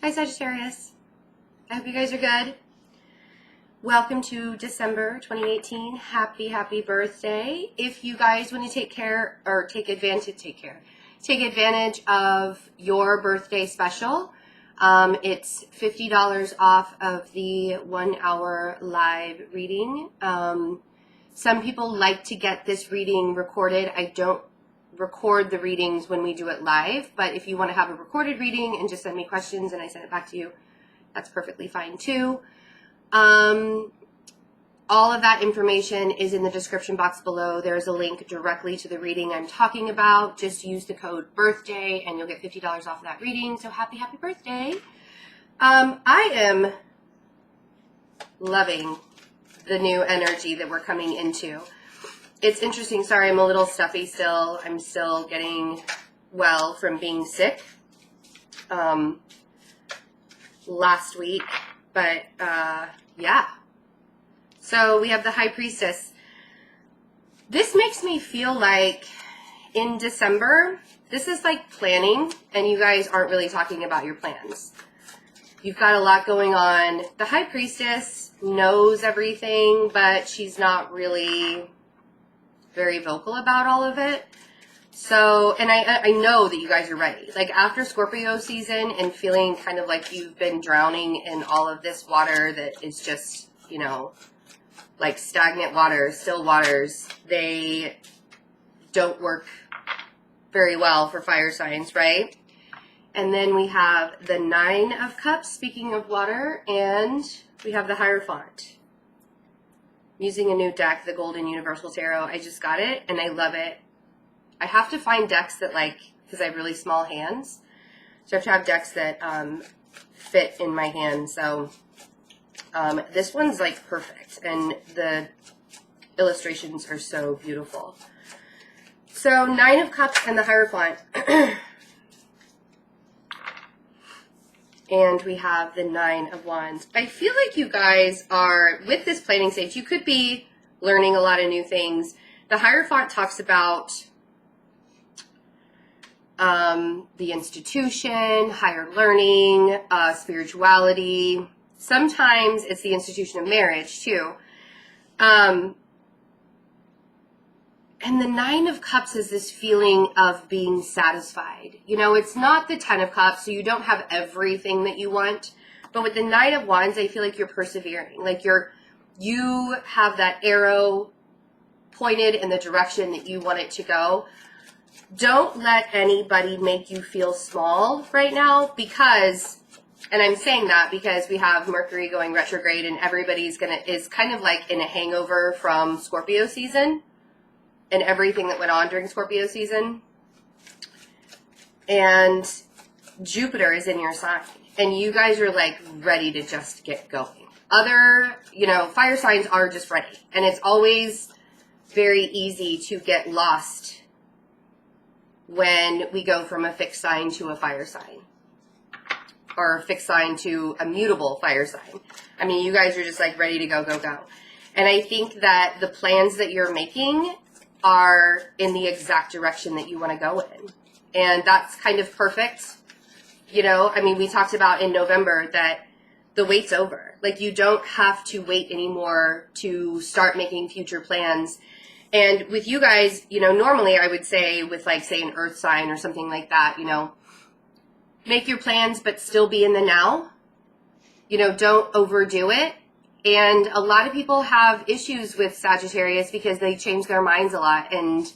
Hi Sagittarius. I hope you guys are good. Welcome to December 2018. Happy birthday. If you guys want to take advantage of your birthday special, it's $50 off of the 1 hour live reading. Some people like to get this reading recorded. I don't record the readings when we do it live, but if you want to have a recorded reading and just send me questions and I send it back to you, that's perfectly fine too. All of that information is in the description box below. There's a link directly to the reading I'm talking about. Just use the code birthday and you'll get $50 off of that reading. So happy birthday. I am loving the new energy that we're coming into. It's interesting. Sorry, I'm a little stuffy still. I'm still getting well from being sick last week. But yeah. So we have the High Priestess. This makes me feel like in December, this is like planning, and you guys aren't really talking about your plans. You've got a lot going on. The High Priestess knows everything, but she's not really very vocal about all of it. So, and I know that you guys are ready. Like after Scorpio season and feeling kind of like you've been drowning in all of this water that is just, you know, like stagnant water, still waters, they don't work very well for fire signs, right? And then we have the 9 of Cups, speaking of water, and we have the Hierophant. I'm using a new deck, the Golden Universal Tarot. I just got it, and I love it. I have to find decks that because I have really small hands, so I have to have decks that fit in my hand. So this one's like perfect, and the illustrations are so beautiful. So 9 of Cups and the Hierophant. And we have the 9 of Wands. I feel like you guys are, with this planning stage, you could be learning a lot of new things. The Hierophant talks about the institution, higher learning, spirituality. Sometimes it's the institution of marriage too. And the 9 of Cups is this feeling of being satisfied. You know, it's not the 10 of Cups, so you don't have everything that you want. But with the 9 of Wands, I feel like you're persevering. Like you have that arrow pointed in the direction that you want it to go. Don't let anybody make you feel small right now because, and I'm saying that because we have Mercury going retrograde and everybody's is kind of like in a hangover from Scorpio season and everything that went on during Scorpio season. And Jupiter is in your sign. And you guys are like ready to just get going. Other, fire signs are just ready. And it's always very easy to get lost when we go from a fixed sign to a fire sign. Or a fixed sign to a mutable fire sign. I mean, you guys are just like ready to go. And I think that the plans that you're making are in the exact direction that you want to go in. And that's kind of perfect. I mean, we talked about in November that the wait's over. Like, you don't have to wait anymore to start making future plans. And with you guys, normally I would say with like, say, an earth sign or something like that, make your plans, but still be in the now. Don't overdo it. And a lot of people have issues with Sagittarius because they change their minds a lot and,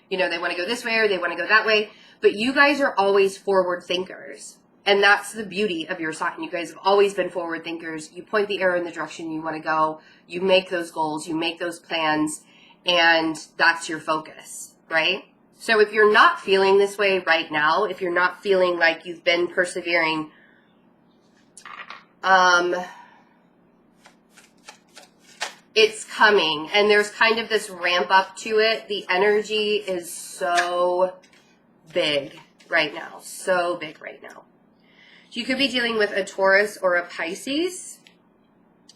they want to go this way or they want to go that way. But you guys are always forward thinkers. And that's the beauty of your sign. You guys have always been forward thinkers. You point the arrow in the direction you want to go. You make those goals. You make those plans. And that's your focus, right? So if you're not feeling this way right now, if you're not feeling like you've been persevering, it's coming, and there's kind of this ramp up to it. The energy is so big right now. So big right now. You could be dealing with a Taurus or a Pisces.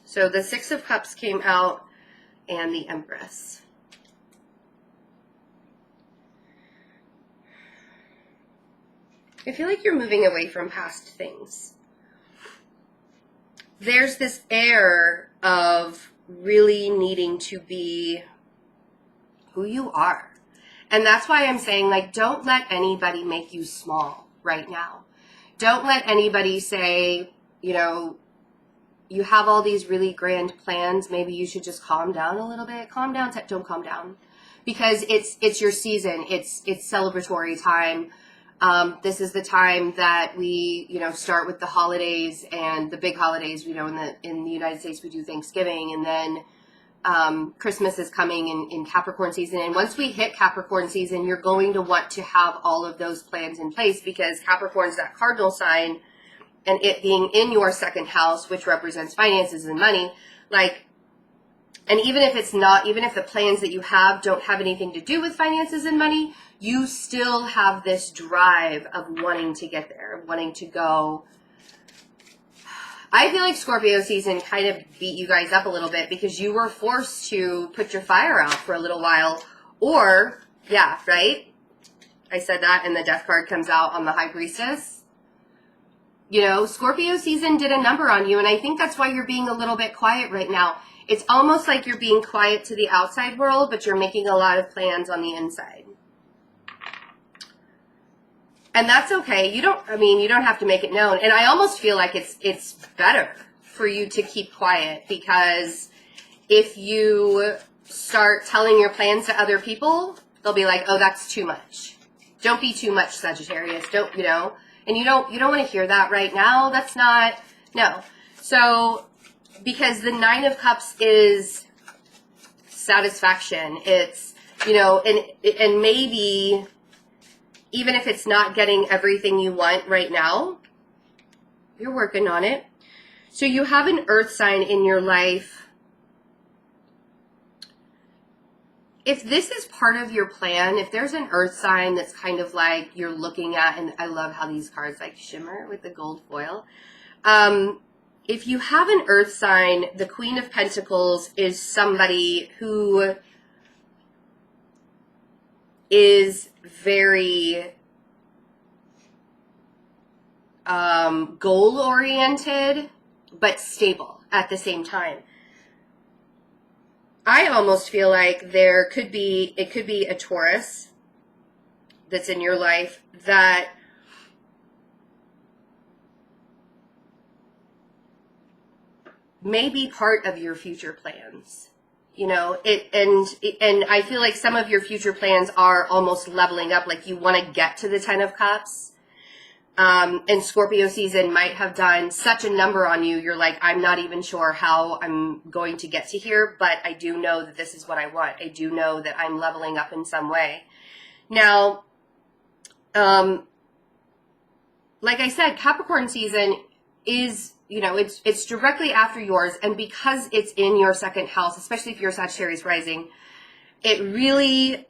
So the 6 of Cups came out and the Empress. I feel like you're moving away from past things. there's this air of really needing to be who you are. And that's why I'm saying, like, don't let anybody make you small right now. Don't let anybody say, you know, you have all these really grand plans. Maybe you should just calm down a little bit. Calm down. Don't calm down. Because it's your season. It's celebratory time. This is the time that we, you know, start with the holidays and the big holidays. You know, in the United States, we do Thanksgiving, and then Christmas is coming in Capricorn season. And once we hit Capricorn season, you're going to want to have all of those plans in place, because Capricorn is that cardinal sign, and it being in your second house, which represents finances and money, like, and even if it's not, even if the plans that you have don't have anything to do with finances and money, you still have this drive of wanting to get there, wanting to go. I feel like Scorpio season kind of beat you guys up a little bit, because you were forced to put your fire out for a little while. Or, yeah, right? I said that, and the death card comes out on the High Priestess. You know, Scorpio season did a number on you, and I think that's why you're being a little bit quiet right now. It's almost like you're being quiet to the outside world, but you're making a lot of plans on the inside. And that's okay. You don't have to make it known. And I almost feel like it's better for you to keep quiet, because if you start telling your plans to other people, they'll be like, oh, that's too much. Don't be too much, Sagittarius. Don't, you know, and you don't want to hear that right now. That's not, no. So, because the Nine of Cups is satisfaction. It's, you know, and maybe even if it's not getting everything you want right now, you're working on it. So you have an earth sign in your life. If this is part of your plan, if there's an earth sign that's kind of like you're looking at, and I love how these cards like shimmer with the gold foil. If you have an earth sign, the Queen of Pentacles is somebody who is very goal-oriented, but stable at the same time. I almost feel like it could be a Taurus that's in your life that may be part of your future plans. You know, and I feel like some of your future plans are almost leveling up, like you want to get to the 10 of Cups. And Scorpio season might have done such a number on you. You're like, I'm not even sure how I'm going to get to here, but I do know that this is what I want. I do know that I'm leveling up in some way. Now, like I said, Capricorn season is, you know, it's directly after yours. And because it's in your second house, especially if you're Sagittarius rising, it really,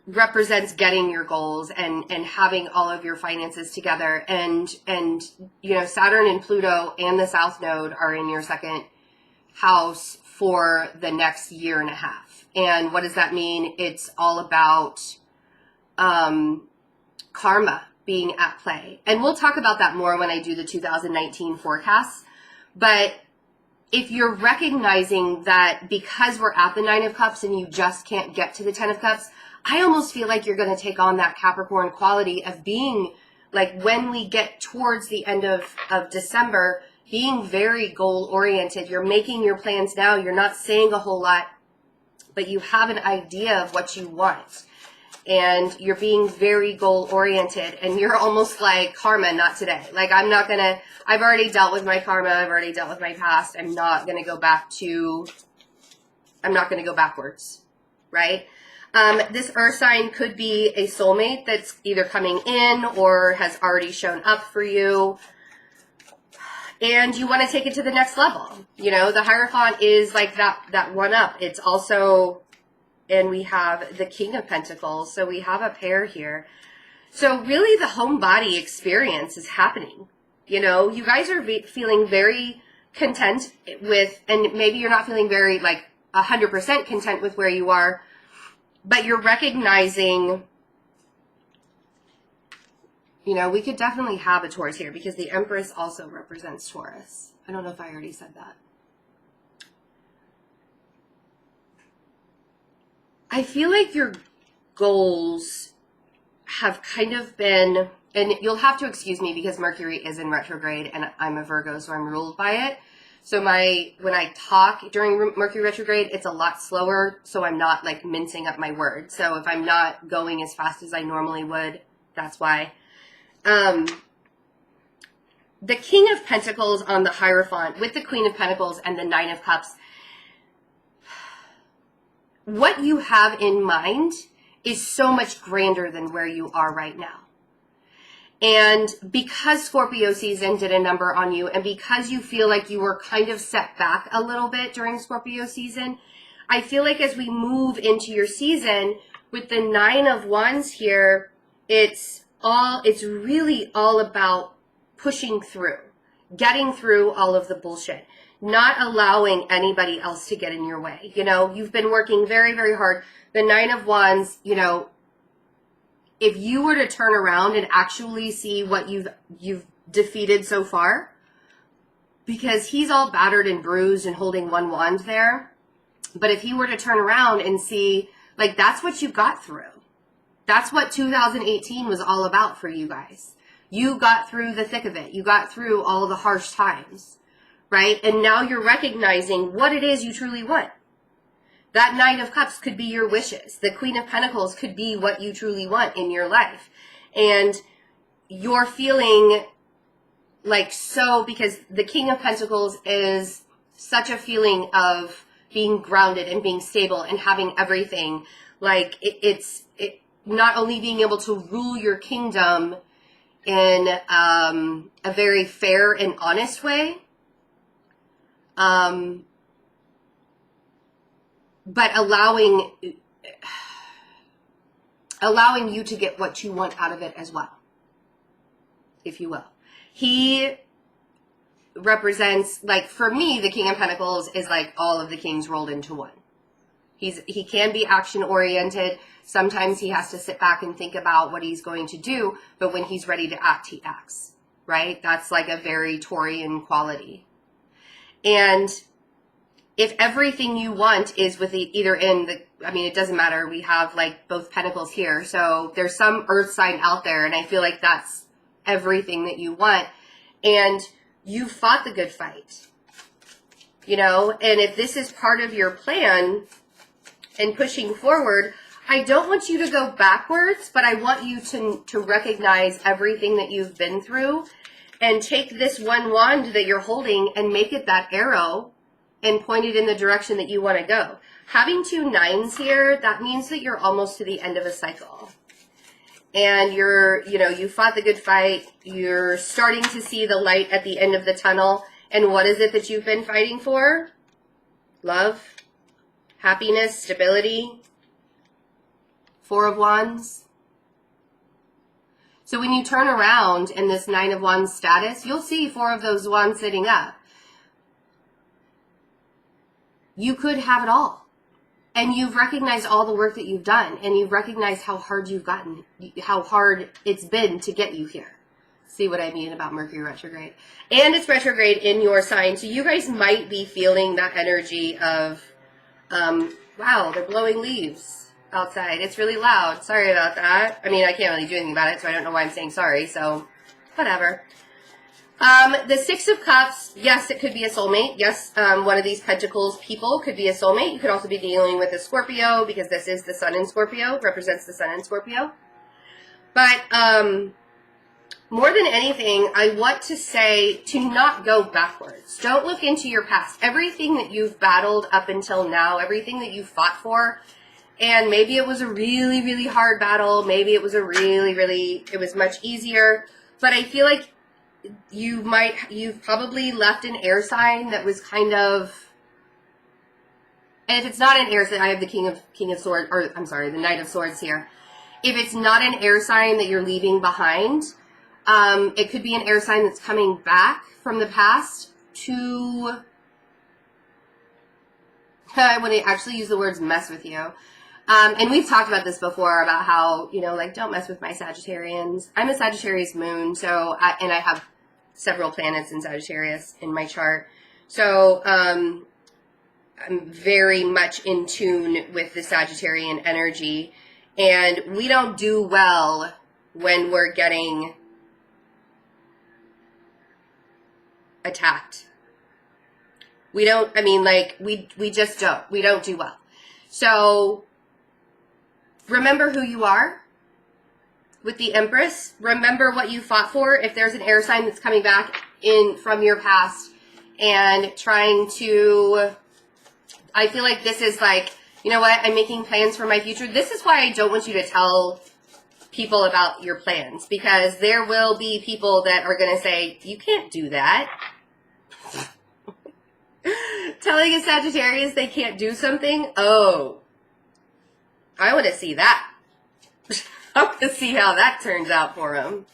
represents getting your goals and having all of your finances together. And, you know, Saturn and Pluto and the South Node are in your second house for the next year and a half. And what does that mean? It's all about, karma being at play. And we'll talk about that more when I do the 2019 forecasts. But if you're recognizing that because we're at the 9 of Cups and you just can't get to the 10 of Cups, I almost feel like you're going to take on that Capricorn quality of being, like, when we get towards the end of December, being very goal-oriented. You're making your plans now. You're not saying a whole lot, but you have an idea of what you want. And you're being very goal-oriented. And you're almost like, karma, not today. Like, I've already dealt with my karma. I've already dealt with my past. I'm not going to go backwards, right? This earth sign could be a soulmate that's either coming in or has already shown up for you. And you want to take it to the next level. You know, the Hierophant is like that one up. It's also, and we have the King of Pentacles. So we have a pair here. So really the home body experience is happening. You know, you guys are feeling very content with, and maybe you're not feeling very like 100% content with where you are, but you're recognizing You know, we could definitely have a Taurus here because the Empress also represents Taurus. I don't know if I already said that. I feel like your goals have kind of been, and you'll have to excuse me because Mercury is in retrograde and I'm a Virgo, so I'm ruled by it. So when I talk during Mercury retrograde, it's a lot slower, so I'm not like mincing up my words. So if I'm not going as fast as I normally would, that's why. The King of Pentacles on the Hierophant with the Queen of Pentacles and the Nine of Cups. What you have in mind is so much grander than where you are right now. And because Scorpio season did a number on you, and because you feel like you were kind of set back a little bit during Scorpio season, I feel like as we move into your season with the Nine of Wands here, it's really all about pushing through, getting through all of the bullshit, not allowing anybody else to get in your way. You know, you've been working very, very hard. The Nine of Wands, you know, if you were to turn around and actually see what you've defeated so far, because he's all battered and bruised and holding one wand there. But if he were to turn around and see, like, that's what you got through. That's what 2018 was all about for you guys. You got through the thick of it. You got through all the harsh times, right? And now you're recognizing what it is you truly want. That Nine of Cups could be your wishes. The Queen of Pentacles could be what you truly want in your life. And you're feeling like so, because the King of Pentacles is such a feeling of being grounded and being stable and having everything. Like it's not only being able to rule your kingdom in a very fair and honest way, but allowing you to get what you want out of it as well, if you will. He represents, like, for me, the King of Pentacles is like all of the kings rolled into one. He can be action oriented. Sometimes he has to sit back and think about what he's going to do, but when he's ready to act, he acts, right? That's like a very Taurian quality. And if everything you want is with either in the, I mean, it doesn't matter. We have like both pentacles here. So there's some earth sign out there. And I feel like that's everything that you want. And you fought the good fight, you know, and if this is part of your plan and pushing forward, I don't want you to go backwards, but I want you to recognize everything that you've been through and take this one wand that you're holding and make it that arrow and point it in the direction that you want to go. Having 2 nines here, that means that you're almost to the end of a cycle. And you fought the good fight. You're starting to see the light at the end of the tunnel. And what is it that you've been fighting for? Love, happiness, stability. 4 of Wands. So when you turn around in this 9 of Wands status, you'll see 4 of those wands sitting up. You could have it all. And you've recognized all the work that you've done. And you've recognized how hard you've gotten, how hard it's been to get you here. See what I mean about Mercury retrograde. And it's retrograde in your sign. So you guys might be feeling that energy of, wow, they're blowing leaves outside. It's really loud. Sorry about that. I mean, I can't really do anything about it, so I don't know why I'm saying sorry. So, whatever. The 6 of Cups, yes, it could be a soulmate. Yes, one of these Pentacles people could be a soulmate. You could also be dealing with a Scorpio, because this is the Sun in Scorpio, represents the Sun in Scorpio. But more than anything, I want to say to not go backwards. Don't look into your past. Everything that you've battled up until now, everything that you fought for, and maybe it was a really, really hard battle. Maybe it was it was much easier. But I feel like you've probably left an air sign that was kind of, and if it's not an air sign, I have the King of Swords, or I'm sorry, the Knight of Swords here. If it's not an air sign that you're leaving behind, it could be an air sign that's coming back from the past to, I want to actually use the words mess with you. And we've talked about this before about how, you know, like, don't mess with my Sagittarians. I'm a Sagittarius moon, and I have several planets in Sagittarius in my chart. So, I'm very much in tune with the Sagittarian energy. And we don't do well when we're getting attacked. We don't, I mean, like, we just don't. We don't do well. So, remember who you are with the Empress. Remember what you fought for. If there's an air sign that's coming back in from your past and trying to, I feel like this is like, you know what, I'm making plans for my future. This is why I don't want you to tell people about your plans, because there will be people that are going to say, you can't do that. Telling a Sagittarius they can't do something? Oh, I want to see that. I want to see how that turns out for them.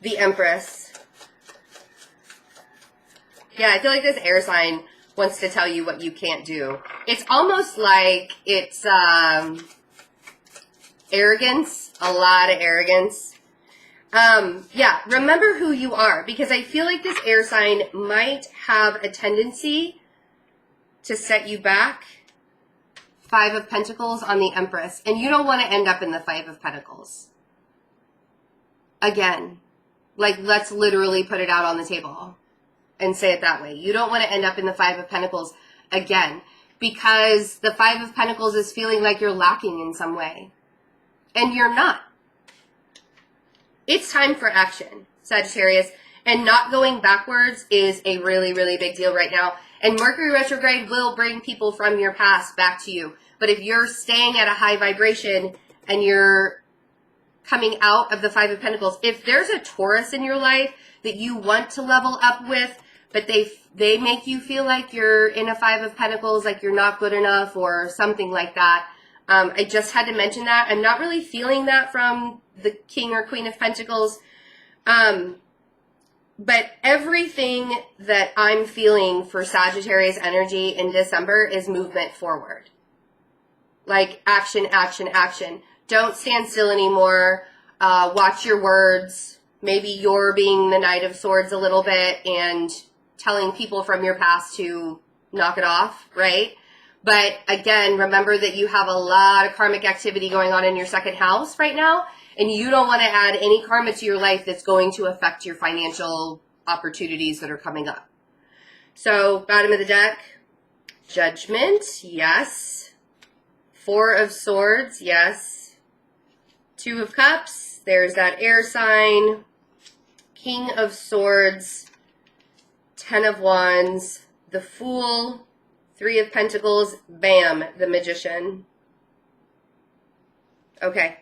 The Empress. Yeah, I feel like this air sign wants to tell you what you can't do. It's almost like it's arrogance, a lot of arrogance. Yeah, remember who you are, because I feel like this air sign might have a tendency to set you back. Five of Pentacles on the Empress, and you don't want to end up in the Five of Pentacles. Again, like, let's literally put it out on the table and say it that way. You don't want to end up in the Five of Pentacles again, because the Five of Pentacles is feeling like you're lacking in some way, and you're not. It's time for action, Sagittarius, and not going backwards is a really, really big deal right now. And Mercury retrograde will bring people from your past back to you. But if you're staying at a high vibration and you're coming out of the Five of Pentacles, if there's a Taurus in your life that you want to level up with, but they make you feel like you're in a Five of Pentacles, like you're not good enough or something like that, I just had to mention that. I'm not really feeling that from the King or Queen of Pentacles. But everything that I'm feeling for Sagittarius energy in December is movement forward. Like action, action, action. Don't stand still anymore. Watch your words. Maybe you're being the Knight of Swords a little bit and telling people from your past to knock it off, right? But again, remember that you have a lot of karmic activity going on in your second house right now. And you don't want to add any karma to your life that's going to affect your financial opportunities that are coming up. So, bottom of the deck, Judgment, yes. Four of Swords, yes. Two of Cups, there's that air sign. King of Swords, Ten of Wands, the Fool, Three of Pentacles, bam, the Magician. Okay.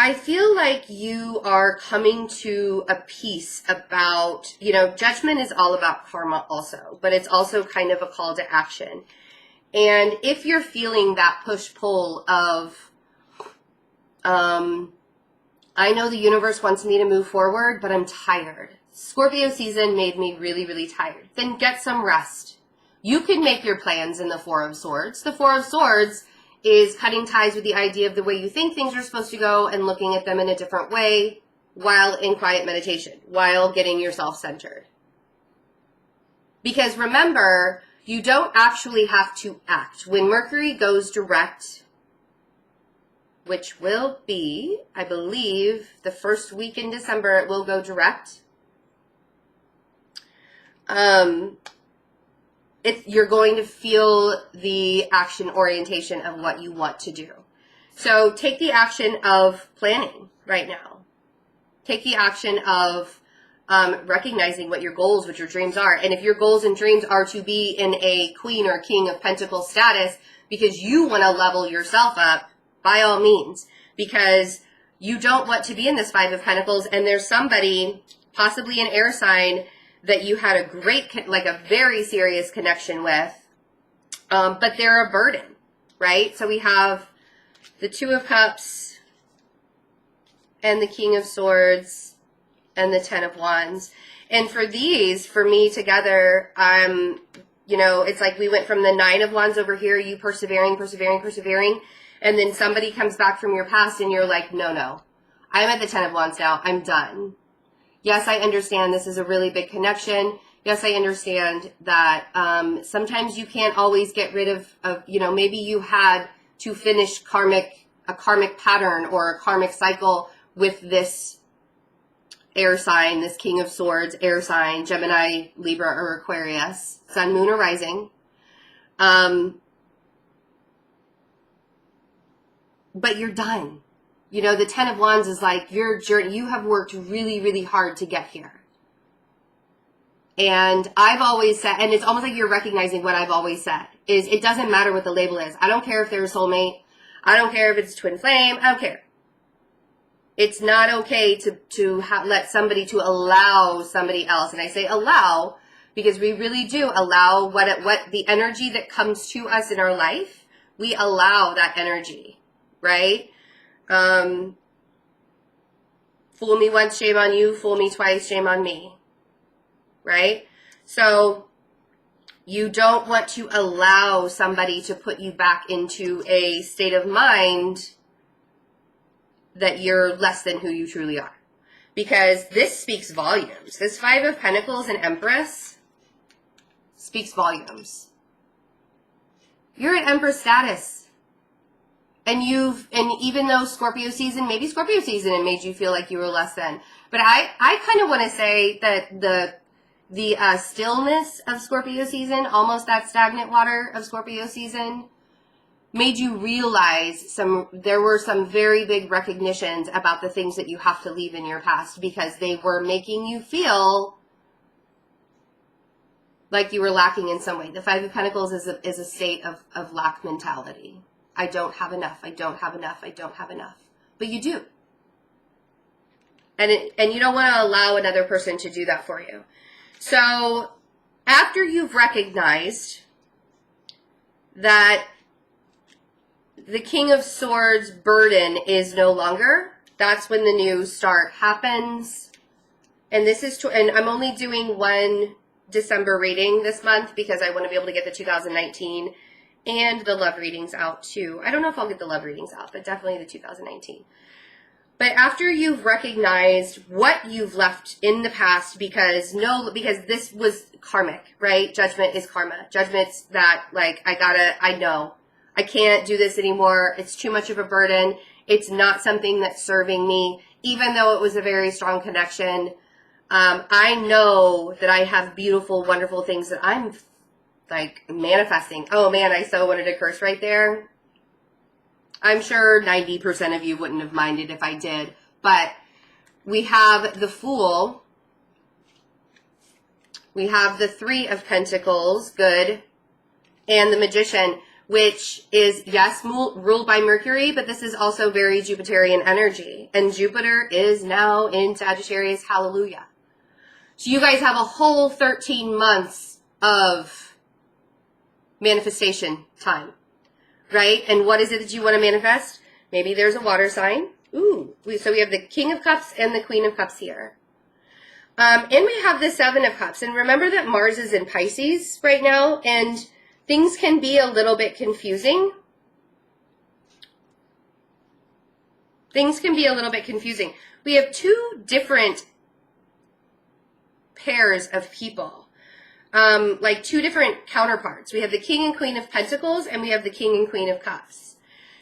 I feel like you are coming to a peace about, you know, Judgment is all about karma also, but it's also kind of a call to action. And if you're feeling that push-pull of, I know the universe wants me to move forward, but I'm tired. Scorpio season made me really, really tired. Then get some rest. You can make your plans in the Four of Swords. The Four of Swords is cutting ties with the idea of the way you think things are supposed to go and looking at them in a different way while in quiet meditation, while getting yourself centered. Because remember, you don't actually have to act. When Mercury goes direct, which will be, I believe, the first week in December, it will go direct. You're going to feel the action orientation of what you want to do. So take the action of planning right now. Take the action of recognizing what your goals, what your dreams are. And if your goals and dreams are to be in a Queen or King of Pentacles status because you want to level yourself up, by all means. Because you don't want to be in this Five of Pentacles and there's somebody, possibly an air sign, that you had a great, like a very serious connection with, but they're a burden, right? So we have the Two of Cups and the King of Swords and the Ten of Wands. And for these, for me together, you know, it's like we went from the Nine of Wands over here, you persevering, and then somebody comes back from your past and you're like, no, I'm at the Ten of Wands now. I'm done. Yes, I understand this is a really big connection. Yes, I understand that sometimes you can't always get rid of, you know, maybe you had to finish a karmic pattern or a karmic cycle with this air sign, this King of Swords, air sign, Gemini, Libra, or Aquarius, Sun, Moon, or Rising. But you're done. You know, the Ten of Wands is like your journey. You have worked really, really hard to get here. And I've always said, and it's almost like you're recognizing what I've always said, is it doesn't matter what the label is. I don't care if they're a soulmate. I don't care if it's twin flame. I don't care. It's not okay to allow somebody else. And I say allow because we really do allow what the energy that comes to us in our life. We allow that energy, right? Fool me once, shame on you. Fool me twice, shame on me. Right? So you don't want to allow somebody to put you back into a state of mind that you're less than who you truly are. Because this speaks volumes. This Five of Pentacles and Empress speaks volumes. You're at Empress status. And even though Scorpio season, maybe Scorpio season, it made you feel like you were less than. But I kind of want to say that the stillness of Scorpio season, almost that stagnant water of Scorpio season, made you realize there were some very big recognitions about the things that you have to leave in your past because they were making you feel like you were lacking in some way. The Five of Pentacles is a state of lack mentality. I don't have enough. I don't have enough. I don't have enough. But you do. And you don't want to allow another person to do that for you. So after you've recognized that the King of Swords burden is no longer, that's when the new start happens. And this is, and I'm only doing one December reading this month because I want to be able to get the 2019 and the love readings out too. I don't know if I'll get the love readings out, but definitely the 2019. But after you've recognized what you've left in the past, because this was karmic, right? Judgment is karma. Judgment's that, like, I know. I can't do this anymore. It's too much of a burden. It's not something that's serving me. Even though it was a very strong connection, I know that I have beautiful, wonderful things that I'm, like, manifesting. Oh, man, I so wanted to curse right there. I'm sure 90% of you wouldn't have minded if I did. But we have the Fool. We have the Three of Pentacles, good. And the Magician, which is, yes, ruled by Mercury, but this is also very Jupiterian energy. And Jupiter is now in Sagittarius, hallelujah. So you guys have a whole 13 months of manifestation time. Right? And what is it that you want to manifest? Maybe there's a water sign. Ooh. So we have the King of Cups and the Queen of Cups here. And we have the Seven of Cups. And remember that Mars is in Pisces right now. And things can be a little bit confusing. Things can be a little bit confusing. We have two different pairs of people. Like two different counterparts. We have the King and Queen of Pentacles, and we have the King and Queen of Cups.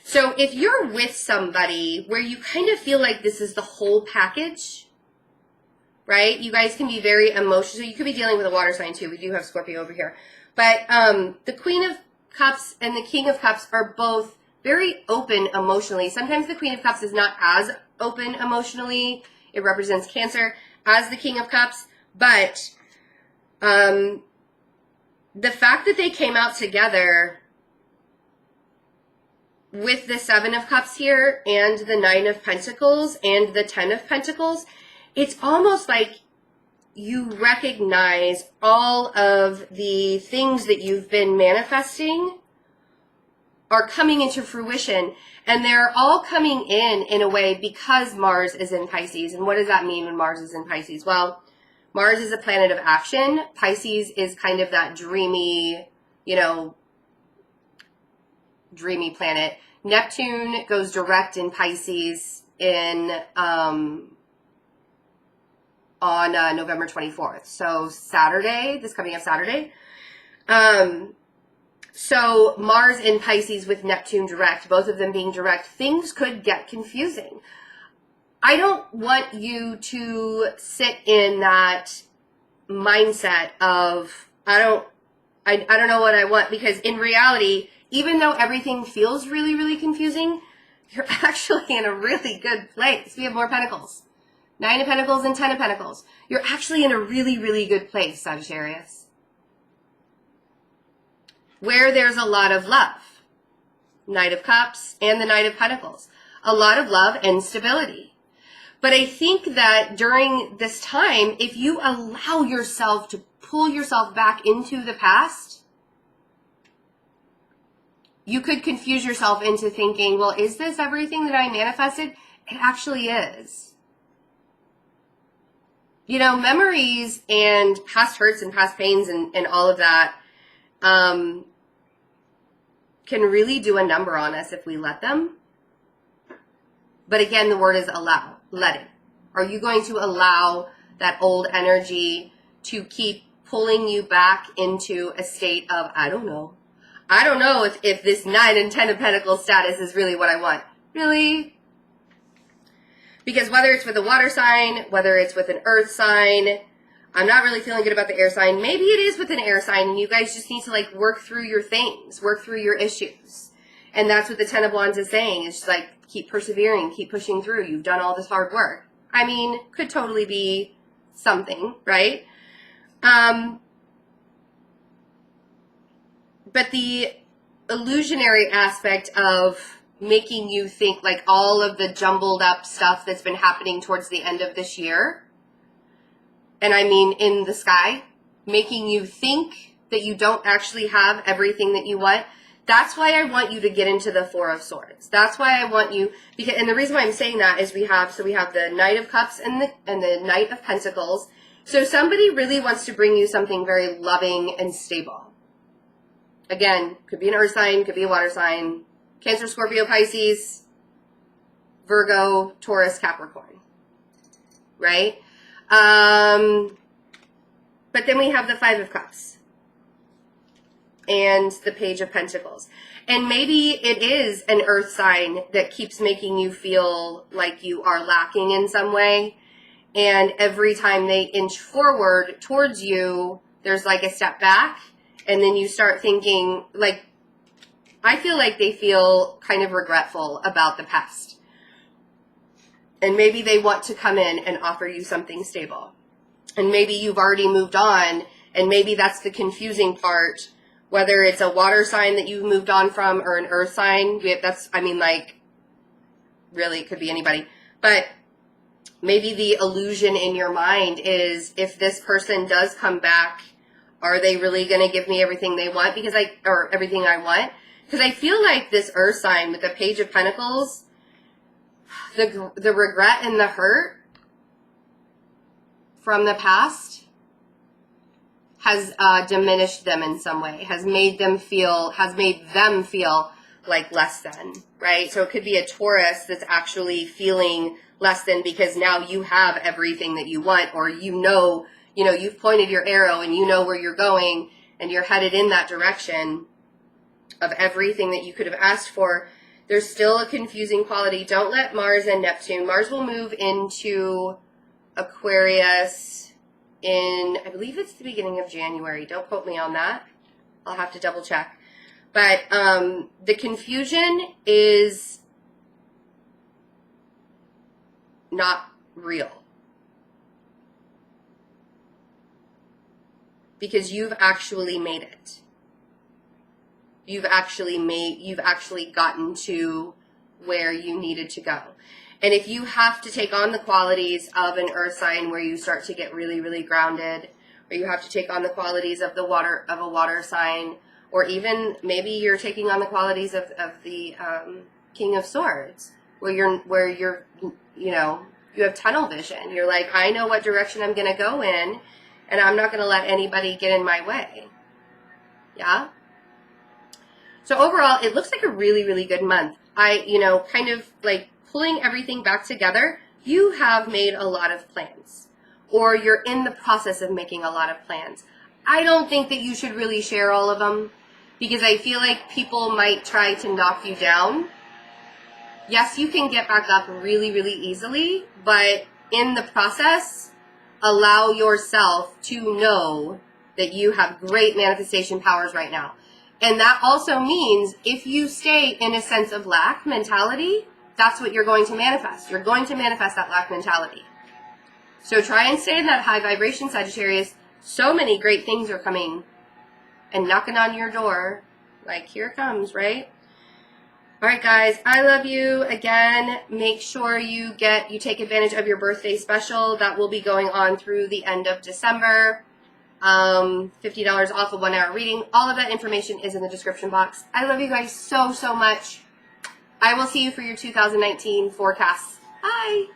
So if you're with somebody where you kind of feel like this is the whole package, right? You guys can be very emotional. So you could be dealing with a water sign too. We do have Scorpio over here. But the Queen of Cups and the King of Cups are both very open emotionally. Sometimes the Queen of Cups is not as open emotionally. It represents Cancer as the King of Cups. But the fact that they came out together with the Seven of Cups here and the Nine of Pentacles and the 10 of Pentacles, it's almost like you recognize all of the things that you've been manifesting are coming into fruition, and they're all coming in a way because Mars is in Pisces. And what does that mean when Mars is in Pisces? Well, Mars is a planet of action. Pisces is kind of that dreamy, dreamy planet. Neptune goes direct in Pisces on November 24th. So Saturday, this coming up Saturday. So Mars in Pisces with Neptune direct, both of them being direct, things could get confusing. I don't want you to sit in that mindset of, I don't know what I want, because in reality, even though everything feels really, really confusing, you're actually in a really good place. We have more pentacles. 9 of Pentacles and 10 of Pentacles. You're actually in a really, really good place, Sagittarius, where there's a lot of love. Knight of Cups and the Knight of Pentacles. A lot of love and stability. But I think that during this time, if you allow yourself to pull yourself back into the past, you could confuse yourself into thinking, well, is this everything that I manifested? It actually is. Memories and past hurts and past pains and all of that can really do a number on us if we let them. But again, the word is allow, letting. Are you going to allow that old energy to keep pulling you back into a state of, I don't know if this 9 and 10 of Pentacles status is really what I want. Really? Because whether it's with a water sign, whether it's with an earth sign, I'm not really feeling good about the air sign. Maybe it is with an air sign and you guys just need to work through your things, work through your issues. And that's what the 10 of Wands is saying. It's just keep persevering, keep pushing through. You've done all this hard work. I mean, could totally be something, right? But the illusionary aspect of making you think all of the jumbled up stuff that's been happening towards the end of this year, and I mean in the sky, making you think that you don't actually have everything that you want. That's why I want you to get into the 4 of Swords. That's why I want you, and the reason why I'm saying that is we have the Knight of Cups and the Knight of Pentacles. So somebody really wants to bring you something very loving and stable. Again, could be an earth sign, could be a water sign, Cancer, Scorpio, Pisces, Virgo, Taurus, Capricorn, right? But then we have the 5 of Cups and the Page of Pentacles. And maybe it is an earth sign that keeps making you feel like you are lacking in some way. And every time they inch forward towards you, there's a step back. And then you start thinking, I feel like they feel kind of regretful about the past. And maybe they want to come in and offer you something stable. And maybe you've already moved on, and maybe that's the confusing part, whether it's a water sign that you've moved on from or an earth sign. Really, it could be anybody. But maybe the illusion in your mind is, if this person does come back, are they really going to give me everything they want? Or everything I want? Because I feel like this earth sign with the Page of Pentacles, the regret and the hurt from the past has diminished them in some way, has made them feel like less than, right? So it could be a Taurus that's actually feeling less than because now you have everything that you want, or you've pointed your arrow and you know where you're going and you're headed in that direction of everything that you could have asked for. There's still a confusing quality. Don't let Mars and Neptune. Mars will move into Aquarius in, I believe it's the beginning of January. Don't quote me on that. I'll have to double check. But the confusion is not real. Because you've actually made it. You've actually gotten to where you needed to go. And if you have to take on the qualities of an earth sign where you start to get really, really grounded, or you have to take on the qualities of a water sign, Or even maybe you're taking on the qualities of the King of Swords, where you're, you know, you have tunnel vision. You're like, I know what direction I'm going to go in, and I'm not going to let anybody get in my way. Yeah? So overall, it looks like a really, really good month. You know, kind of like pulling everything back together, you have made a lot of plans, or you're in the process of making a lot of plans. I don't think that you should really share all of them, because I feel like people might try to knock you down. Yes, you can get back up really, really easily, but in the process, allow yourself to know that you have great manifestation powers right now. And that also means if you stay in a sense of lack mentality, that's what you're going to manifest. You're going to manifest that lack mentality. So try and stay in that high vibration, Sagittarius. So many great things are coming and knocking on your door. Like, here it comes, right? All right, guys, I love you. Again, make sure you take advantage of your birthday special. That will be going on through the end of December. $50 off a 1-hour reading. All of that information is in the description box. I love you guys so, so much. I will see you for your 2019 forecast. Bye.